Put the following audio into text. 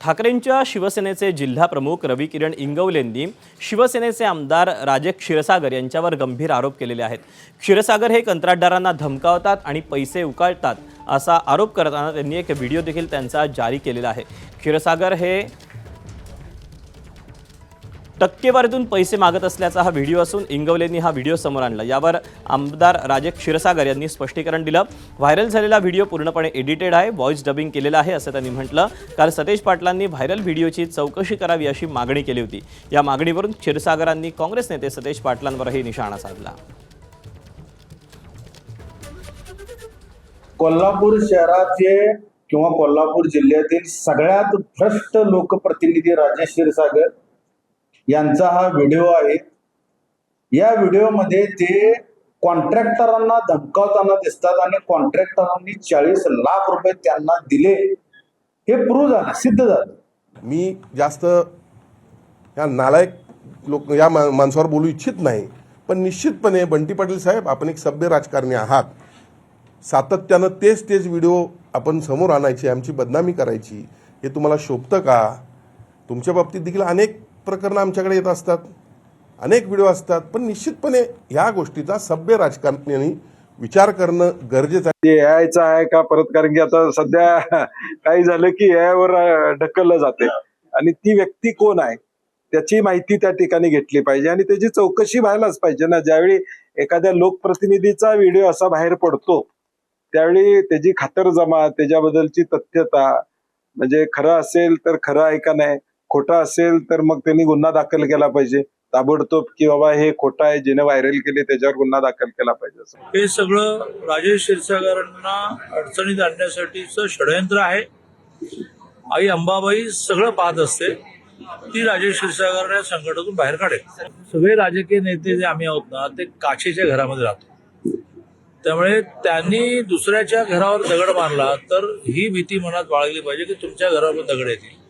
ठाकरेंच्या शिवसेनेचे जिल्हा प्रमुख रवी किरण इंगवलेंनी शिवसेनेचे आमदार राजे क्षीरसागर यांच्यावर गंभीर आरोप केलेले आहेत। क्षीरसागर हे कंत्राटदारांना धमकावतात आणि पैसे उकळतात असा आरोप करताना त्यांनी एक व्हिडिओ देखील त्यांचा जारी केलेला आहे। क्षीरसागर हे टक्केवारीतून पैसे मागत असल्याचा हा व्हिडिओ असून इंगवलेंनी हा व्हिडिओ समोर आणला। यावर आमदार राजे क्षीरसागर यांनी स्पष्टीकरण दिलं। व्हायरल झालेला व्हिडिओ पूर्णपणे एडिटेड आहे, व्हॉइस डबिंग केलेला आहे असं त्यांनी म्हटलं। काल सतेज पाटलांनी व्हायरल व्हिडिओची चौकशी करावी अशी मागणी केली होती। या मागणीवरून क्षीरसागरांनी काँग्रेस नेते सतेज पाटलांवरही निशाणा साधला। कोल्हापूर शहराचे किंवा कोल्हापूर जिल्ह्यातील सगळ्यात भ्रष्ट लोकप्रतिनिधी राजे क्षीरसागर यांचा हा व्हिडिओ आहे। या व्हिडिओमध्ये ते कॉन्ट्रॅक्टरांना धमकावताना दिसतात आणि कॉन्ट्रॅक्टरांनी 40 लाख रुपये त्यांना दिले, हे प्रूव्ह झालं, सिद्ध झालं। मी जास्त या नालायक लोक या माणसावर बोलू इच्छित नाही, पण निश्चितपणे बंटी पाटील साहेब, आपण एक सभ्य राजकारणी आहात। सातत्यानं तेच व्हिडिओ आपण समोर आणायची, आमची बदनामी करायची, हे तुम्हाला शोभतं का? तुमच्या बाबतीत देखील अनेक प्रकरणं आमच्याकडे येत असतात, अनेक व्हिडिओ असतात, पण निश्चितपणे ह्या गोष्टीचा सभ्य राजकारण्यांनी विचार करणं गरजेचं आहे। यायचं आहे का परत, कारण की आता सध्या काही झालं की यावर ढकललं जाते आणि ती व्यक्ती कोण आहे त्याची माहिती त्या ठिकाणी घेतली पाहिजे आणि त्याची चौकशी व्हायलाच पाहिजे ना। ज्यावेळी एखाद्या लोकप्रतिनिधीचा व्हिडिओ असा बाहेर पडतो त्यावेळी त्याची खातरजमा, त्याच्याबद्दलची तथ्यता, म्हणजे खरं असेल तर खरं आहे का नाही, खोटा असेल तर मग त्यांनी गुन्हा दाखल केला पाहिजे ताबडतोब, की बाबा हे खोटा आहे, जिने व्हायरल केले त्याच्यावर गुन्हा दाखल केला पाहिजे। हे सगळं राजेश क्षीरसागरांना अडचणीत आणण्यासाठीचं षडयंत्र आहे। आई अंबाबाई सगळं पाहत असते, ती राजेश क्षीरसागर या संकटातून बाहेर काढेल। सगळे राजकीय नेते जे आम्ही आहोत ना, ते काचेच्या घरामध्ये राहतो, त्यामुळे त्यांनी दुसऱ्याच्या घरावर दगड मारला तर ही भीती मनात बाळगली पाहिजे की तुमच्या घरावर दगड येतील।